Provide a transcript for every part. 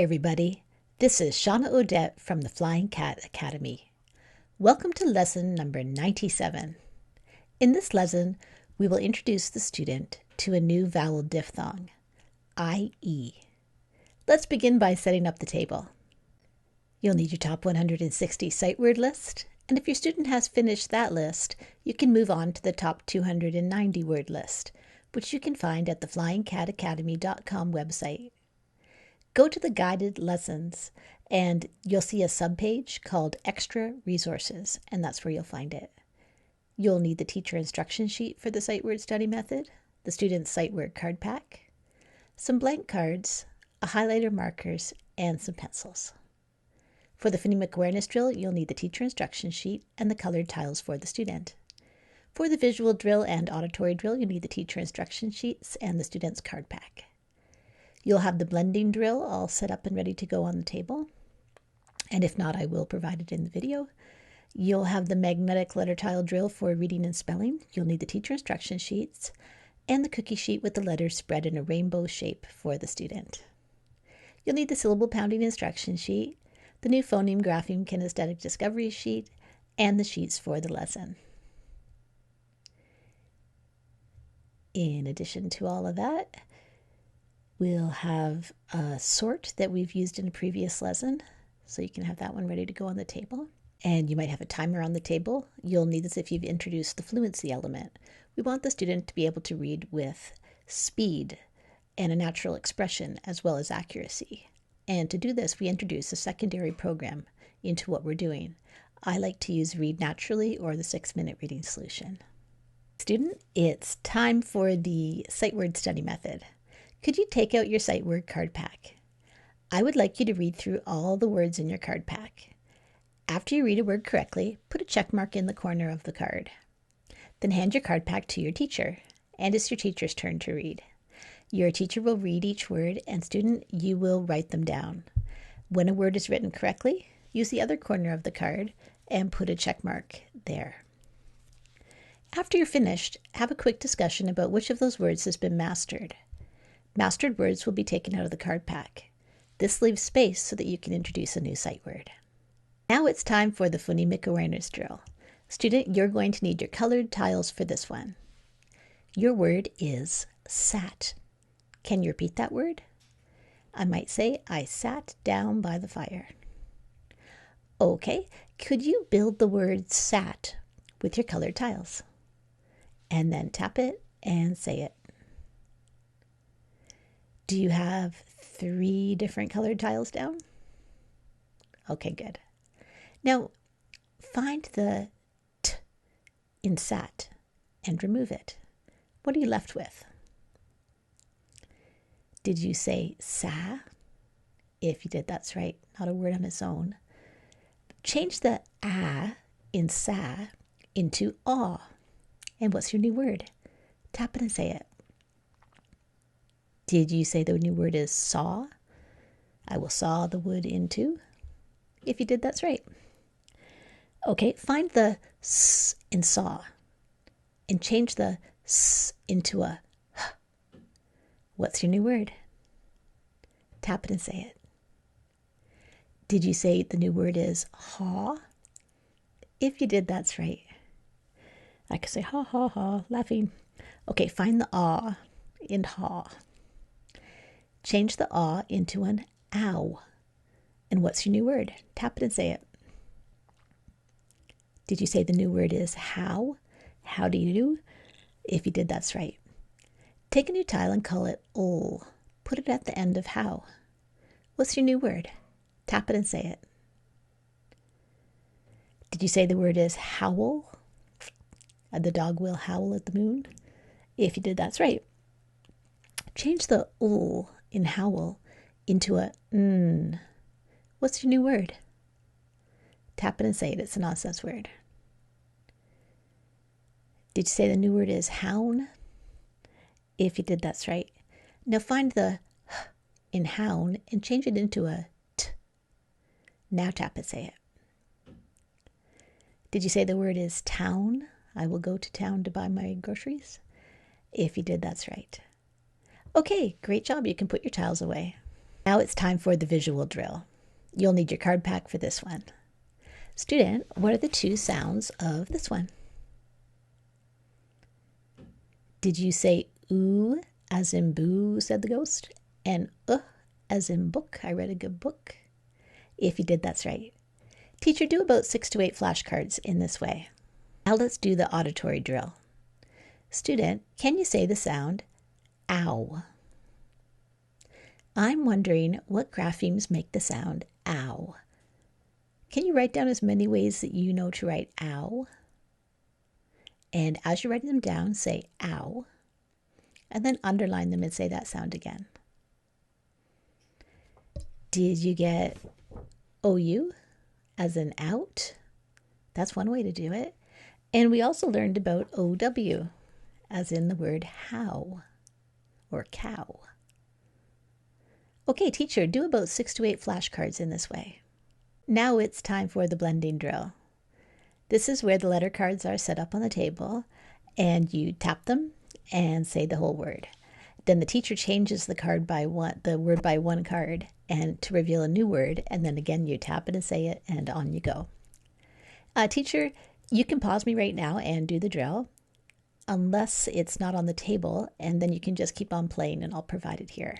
Everybody, this is Shawna Odette from the Flying Cat Academy. Welcome to lesson number 97. In this lesson, we will introduce the student to a new vowel diphthong, I-E. Let's begin by setting up the table. You'll need your top 160 sight word list, and if your student has finished that list, you can move on to the top 290 word list, which you can find at the flyingcatacademy.com website. Go to the guided lessons and you'll see a subpage called Extra Resources, and that's where you'll find it. You'll need the teacher instruction sheet for the sight word study method, the student's sight word card pack, some blank cards, a highlighter, markers, and some pencils. For the phonemic awareness drill, you'll need the teacher instruction sheet and the colored tiles for the student. For the visual drill and auditory drill, you need the teacher instruction sheets and the student's card pack. You'll have the blending drill all set up and ready to go on the table. And if not, I will provide it in the video. You'll have the magnetic letter tile drill for reading and spelling. You'll need the teacher instruction sheets and the cookie sheet with the letters spread in a rainbow shape for the student. You'll need the syllable pounding instruction sheet, the new phoneme grapheme kinesthetic discovery sheet, and the sheets for the lesson. In addition to all of that, we'll have a sort that we've used in a previous lesson, so you can have that one ready to go on the table. And you might have a timer on the table. You'll need this if you've introduced the fluency element. We want the student to be able to read with speed and a natural expression as well as accuracy. And to do this, we introduce a secondary program into what we're doing. I like to use Read Naturally or the 6-minute reading solution. Student, it's time for the sight word study method. Could you take out your sight word card pack? I would like you to read through all the words in your card pack. After you read a word correctly, put a check mark in the corner of the card. Then hand your card pack to your teacher, and it's your teacher's turn to read. Your teacher will read each word, and student, you will write them down. When a word is written correctly, use the other corner of the card and put a check mark there. After you're finished, have a quick discussion about which of those words has been mastered. Mastered words will be taken out of the card pack. This leaves space so that you can introduce a new sight word. Now it's time for the phonemic awareness drill. Student, you're going to need your colored tiles for this one. Your word is sat. Can you repeat that word? I might say, I sat down by the fire. Okay, could you build the word sat with your colored tiles? And then tap it and say it. Do you have 3 different colored tiles down? Okay, good. Now, find the t in sat and remove it. What are you left with? Did you say sa? If you did, that's right. Not a word on its own. Change the a in sa into aw. And what's your new word? Tap it and say it. Did you say the new word is saw? I will saw the wood into. If you did, that's right. Okay, find the s in saw and change the s into a h. What's your new word? Tap it and say it. Did you say the new word is haw? If you did, that's right. I could say ha ha ha, laughing. Okay, find the aw in haw. Change the aw into an ow. And what's your new word? Tap it and say it. Did you say the new word is how? How do you do? If you did, that's right. Take a new tile and call it ol. Put it at the end of how. What's your new word? Tap it and say it. Did you say the word is howl? The dog will howl at the moon? If you did, that's right. Change the ol in howl into a n. What's your new word? Tap it and say it. It's a nonsense word. Did you say the new word is hown? If you did, that's right. Now find the h in hown and change it into a t. Now tap it, say it. Did you say the word is town? I will go to town to buy my groceries. If you did, that's right. Okay, great job. You can put your tiles away. Now it's time for the visual drill. You'll need your card pack for this one. Student, what are the two sounds of this one? Did you say ooh as in boo, said the ghost, and as in book, I read a good book? If you did, that's right. Teacher, do about 6 to 8 flashcards in this way. Now let's do the auditory drill. Student, can you say the sound ow? I'm wondering what graphemes make the sound ow. Can you write down as many ways that you know to write ow? And as you're writing them down, say ow, and then underline them and say that sound again. Did you get OU as in out? That's one way to do it. And we also learned about OW as in the word how or cow. Okay, teacher, do about 6 to 8 flashcards in this way. Now it's time for the blending drill. This is where the letter cards are set up on the table, and you tap them and say the whole word. Then the teacher changes the word by one card and to reveal a new word, and then again you tap it and say it, and on you go. Teacher, you can pause me right now and do the drill, unless it's not on the table, and then you can just keep on playing and I'll provide it here.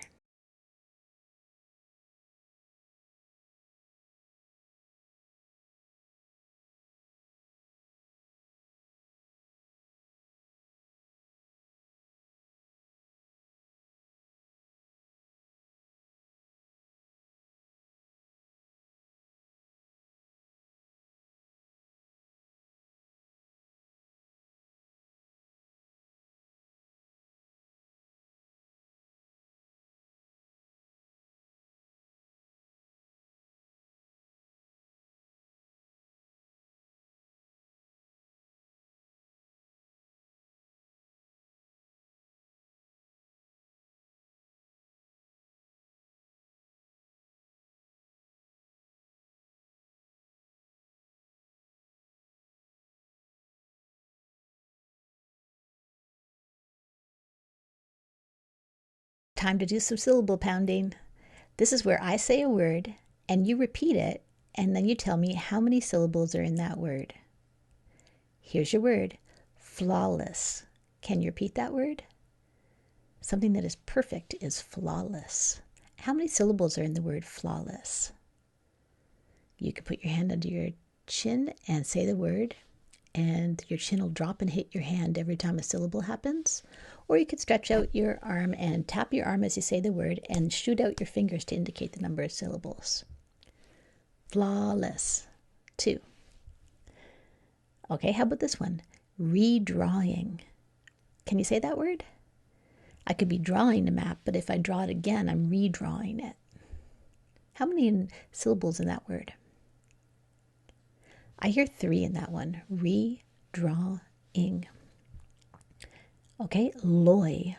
Time to do some syllable pounding. This is where I say a word and you repeat it, and then you tell me how many syllables are in that word. Here's your word, flawless. Can you repeat that word? Something that is perfect is flawless. How many syllables are in the word flawless? You can put your hand under your chin and say the word, and your chin will drop and hit your hand every time a syllable happens. Or you could stretch out your arm and tap your arm as you say the word and shoot out your fingers to indicate the number of syllables. Flawless. 2. Okay, how about this one? Redrawing. Can you say that word? I could be drawing a map, but if I draw it again, I'm redrawing it. How many syllables in that word? I hear 3 in that one. Redrawing. Okay, loy.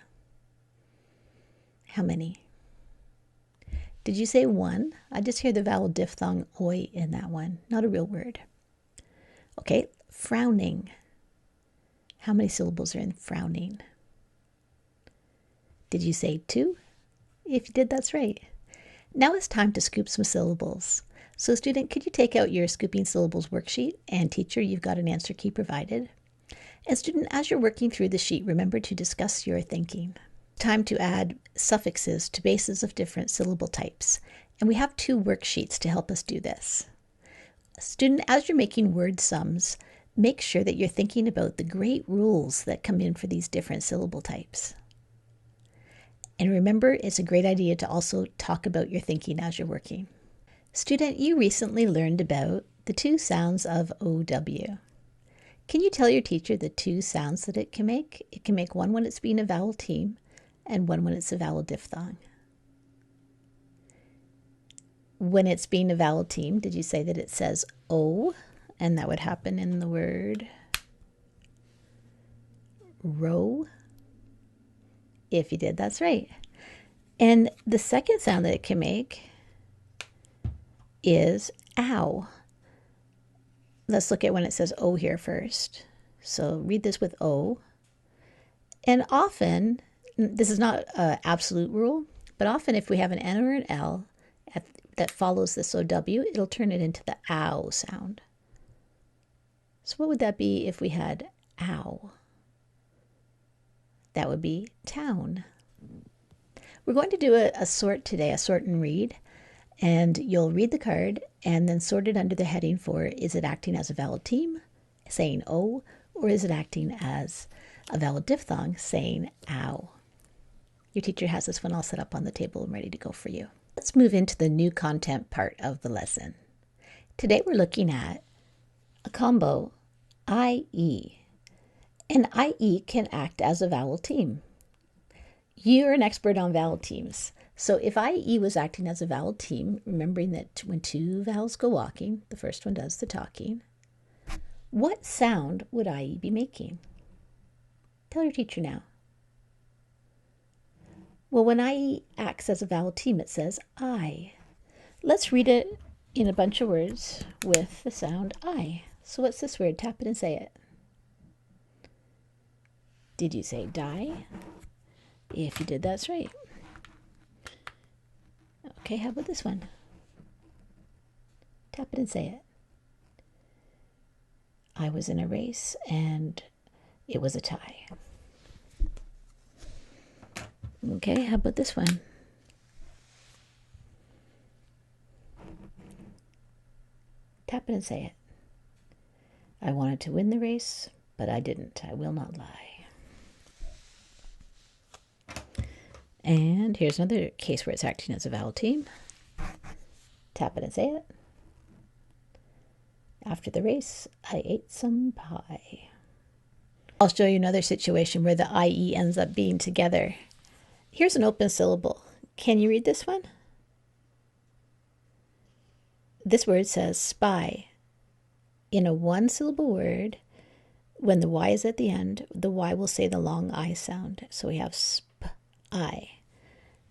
How many? Did you say 1? I just hear the vowel diphthong oi in that one. Not a real word. Okay, frowning. How many syllables are in frowning? Did you say 2? If you did, that's right. Now it's time to scoop some syllables. So student, could you take out your scooping syllables worksheet? And teacher, you've got an answer key provided. And student, as you're working through the sheet, remember to discuss your thinking. Time to add suffixes to bases of different syllable types. And we have 2 worksheets to help us do this. Student, as you're making word sums, make sure that you're thinking about the great rules that come in for these different syllable types. And remember, it's a great idea to also talk about your thinking as you're working. Student, you recently learned about the 2 sounds of OW. Can you tell your teacher the 2 sounds that it can make? It can make one when it's being a vowel team and one when it's a vowel diphthong. When it's being a vowel team, did you say that it says O? And that would happen in the word row. If you did, that's right. And the second sound that it can make is ow. Let's look at when it says O here first. So read this with O. And often, this is not an absolute rule, But often if we have an N or an L that follows this OW, it'll turn it into the ow sound. So what would that be if we had ow? That would be town. We're going to do a sort today, a sort and read. And you'll read the card and then sort it under the heading for, is it acting as a vowel team, saying O, or is it acting as a vowel diphthong, saying ow? Your teacher has this one all set up on the table and ready to go for you. Let's move into the new content part of the lesson. Today we're looking at a combo, IE. And IE can act as a vowel team. You're an expert on vowel teams. So if IE was acting as a vowel team, remembering that when two vowels go walking, the first one does the talking, what sound would IE be making? Tell your teacher now. Well, when IE acts as a vowel team, it says I. Let's read it in a bunch of words with the sound I. So what's this word? Tap it and say it. Did you say die? If you did, that's right. Okay, how about this one? Tap it and say it. I was in a race and it was a tie. Okay, how about this one? Tap it and say it. I wanted to win the race, but I didn't. I will not lie. And here's another case where it's acting as a vowel team. Tap it and say it. After the race, I ate some pie. I'll show you another situation where the IE ends up being together. Here's an open syllable. Can you read this one? This word says spy. In a one-syllable word, when the Y is at the end, the Y will say the long I sound. So we have I.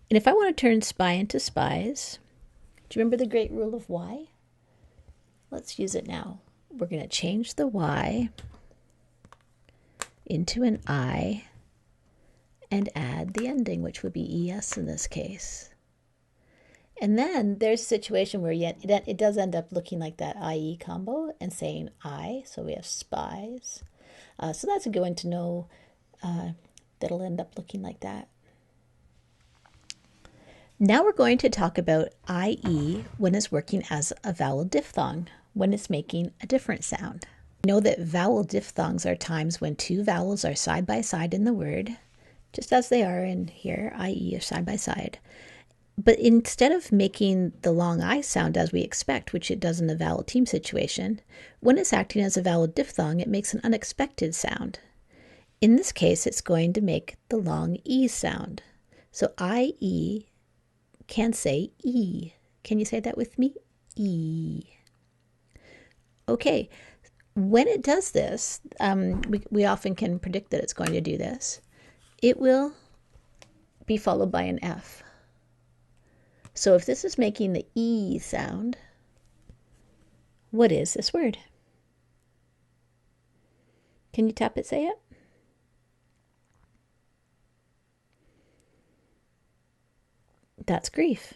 And if I want to turn spy into spies, do you remember the great rule of Y? Let's use it now. We're going to change the Y into an I and add the ending, which would be ES in this case. And then there's a situation where yet it does end up looking like that IE combo and saying I. So we have spies. So that's a good one to know that'll end up looking like that. Now we're going to talk about IE when it's working as a vowel diphthong, when it's making a different sound. Know that vowel diphthongs are times when two vowels are side by side in the word, just as they are in here, IE are side by side. But instead of making the long I sound as we expect, which it does in the vowel team situation, when it's acting as a vowel diphthong, it makes an unexpected sound. In this case, it's going to make the long E sound. So IE can say E. Can you say that with me? E. Okay, when it does this, we often can predict that it's going to do this. It will be followed by an F. So if this is making the E sound, what is this word? Can you tap it, say it? That's grief.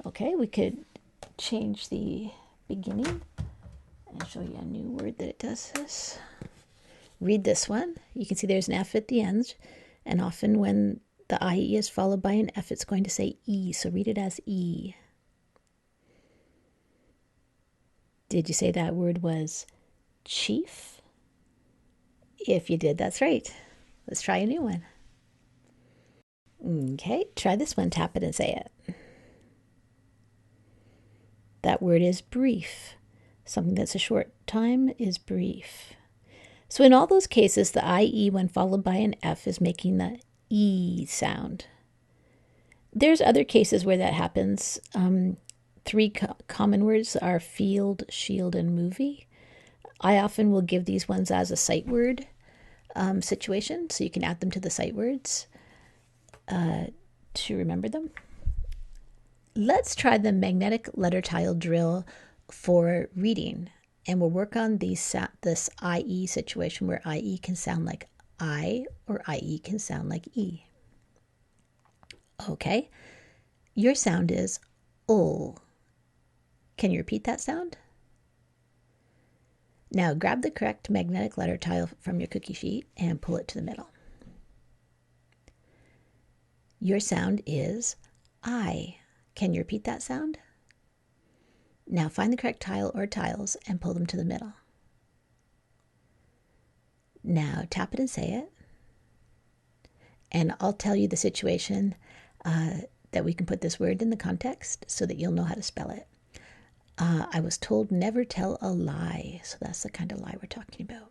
Okay, we could change the beginning and show you a new word that it does this. Read this one. You can see there's an F at the end, and often when the IE is followed by an F, it's going to say E, so read it as E. Did you say that word was chief? If you did, that's right. Let's try a new one. Okay, try this one. Tap it and say it. That word is brief. Something that's a short time is brief. So in all those cases, the IE, when followed by an F, is making the E sound. There's other cases where that happens. Three common words are field, shield, and movie. I often will give these ones as a sight word situation, so you can add them to the sight words to remember them. Let's try the magnetic letter tile drill for reading, and we'll work on this IE situation where IE can sound like I or IE can sound like E. Okay. Your sound is ul. Can you repeat that sound? Now grab the correct magnetic letter tile from your cookie sheet and pull it to the middle. Your sound is I. Can you repeat that sound? Now find the correct tile or tiles and pull them to the middle. Now tap it and say it. And I'll tell you the situation that we can put this word in the context so that you'll know how to spell it. I was told never tell a lie, so that's the kind of lie we're talking about.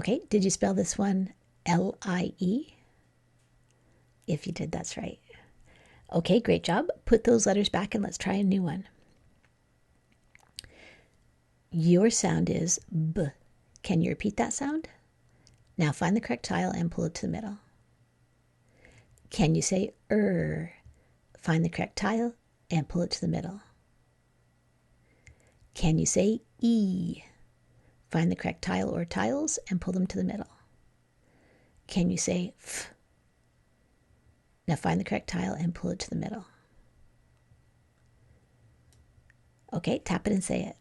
Okay, did you spell this one L-I-E? If you did, that's right. Okay, great job. Put those letters back and let's try a new one. Your sound is B. Can you repeat that sound? Now find the correct tile and pull it to the middle. Can you say Find the correct tile and pull it to the middle. Can you say E? Find the correct tile or tiles and pull them to the middle. Can you say F? Now find the correct tile and pull it to the middle. Okay, tap it and say it.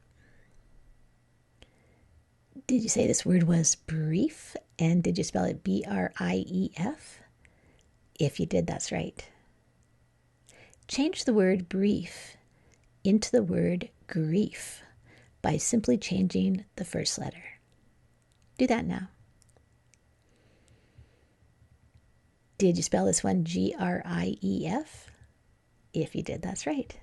Did you say this word was brief? And did you spell it B-R-I-E-F? If you did, that's right. Change the word brief into the word grief by simply changing the first letter. Do that now. Did you spell this one G-R-I-E-F? If you did, that's right.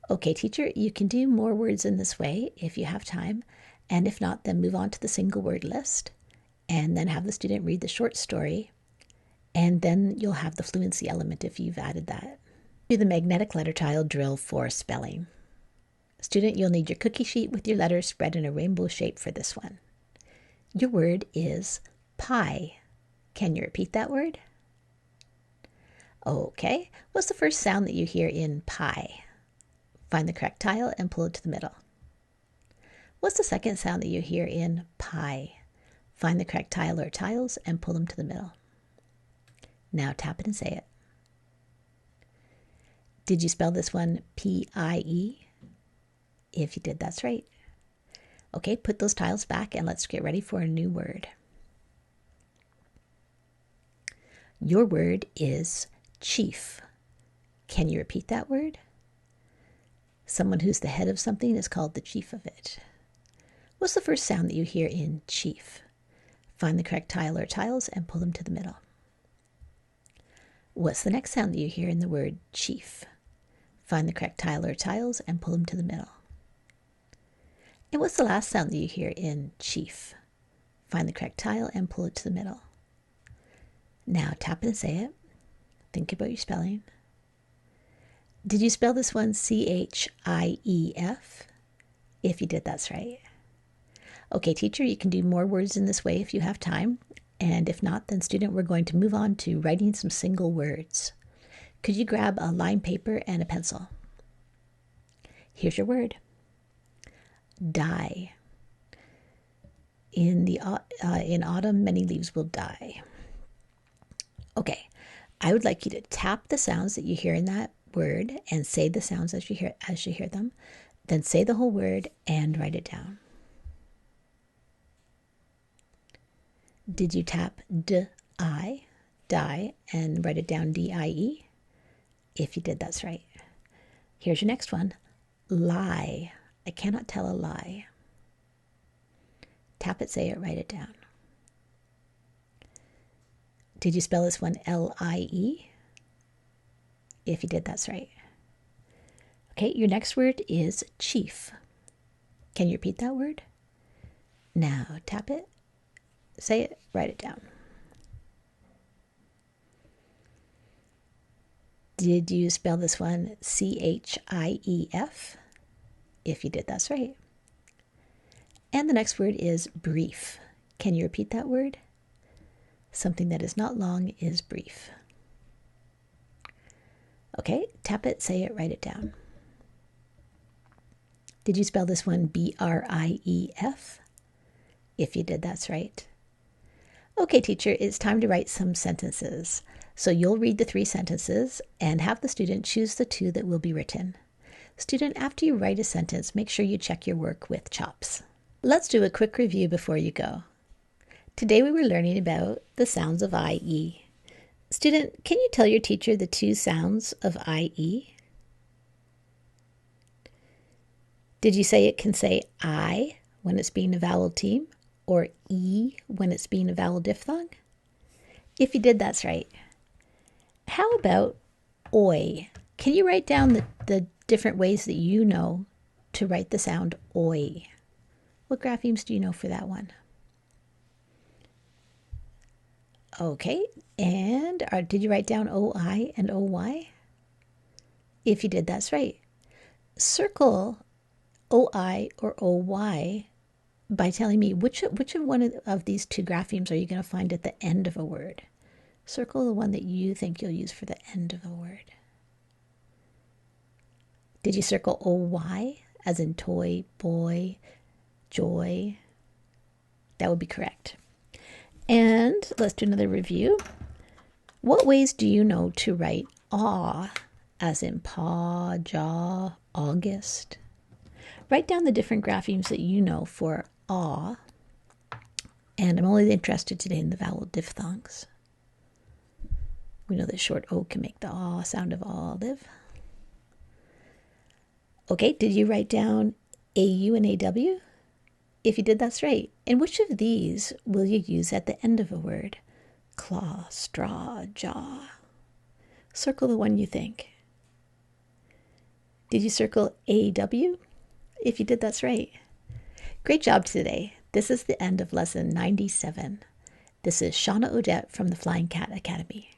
Okay, teacher, you can do more words in this way if you have time, and if not, then move on to the single word list, and then have the student read the short story, and then you'll have the fluency element if you've added that. Do the magnetic letter tile drill for spelling. Student, you'll need your cookie sheet with your letters spread in a rainbow shape for this one. Your word is pie. Can you repeat that word? Okay, what's the first sound that you hear in pie? Find the correct tile and pull it to the middle. What's the second sound that you hear in pie? Find the correct tile or tiles and pull them to the middle. Now tap it and say it. Did you spell this one P-I-E? If you did, that's right. Okay, put those tiles back and let's get ready for a new word. Your word is chief. Can you repeat that word? Someone who's the head of something is called the chief of it. What's the first sound that you hear in chief? Find the correct tile or tiles and pull them to the middle. What's the next sound that you hear in the word chief? Find the correct tile or tiles and pull them to the middle. And what's the last sound that you hear in chief? Find the correct tile and pull it to the middle. Now tap it and say it. Think about your spelling. Did you spell this one C-H-I-E-F? If you did, that's right. Okay, teacher, you can do more words in this way if you have time. And if not, then student, we're going to move on to writing some single words. Could you grab a lined paper and a pencil? Here's your word. Die. In autumn, many leaves will die. Okay, I would like you to tap the sounds that you hear in that word and say the sounds as you hear them. Then say the whole word and write it down. Did you tap D-I, die, and write it down D-I-E? If you did, that's right. Here's your next one. Lie. I cannot tell a lie. Tap it, say it, write it down. Did you spell this one L-I-E? If you did, that's right. Okay, your next word is chief. Can you repeat that word? Now tap it, say it, write it down. Did you spell this one C-H-I-E-F? If you did, that's right. And the next word is brief. Can you repeat that word? Something that is not long is brief. Okay, tap it, say it, write it down. Did you spell this one B-R-I-E-F? If you did, that's right. Okay, teacher, it's time to write some sentences. So you'll read the 3 sentences and have the student choose the 2 that will be written. Student, after you write a sentence, make sure you check your work with CHOPS. Let's do a quick review before you go. Today we were learning about the sounds of IE. Student, can you tell your teacher the 2 sounds of IE? Did you say it can say I when it's being a vowel team or E when it's being a vowel diphthong? If you did, that's right. How about oi? Can you write down the different ways that you know to write the sound oi? What graphemes do you know for that one? Okay, and did you write down OI and OY? If you did, that's right. Circle OI or OY by telling me which one of these 2 graphemes are you going to find at the end of a word. Circle the one that you think you'll use for the end of a word. Did you circle OY as in toy, boy, joy? That would be correct. And let's do another review. What ways do you know to write aw as in paw, jaw, August? Write down the different graphemes that you know for aw, and I'm only interested today in the vowel diphthongs. We know that short O can make the aw sound of olive. Okay, did you write down AU and AW? If you did, that's right. And which of these will you use at the end of a word? Claw, straw, jaw. Circle the one you think. Did you circle AW? If you did, that's right. Great job today. This is the end of lesson 97. This is Shawna Odette from the Flying Cat Academy.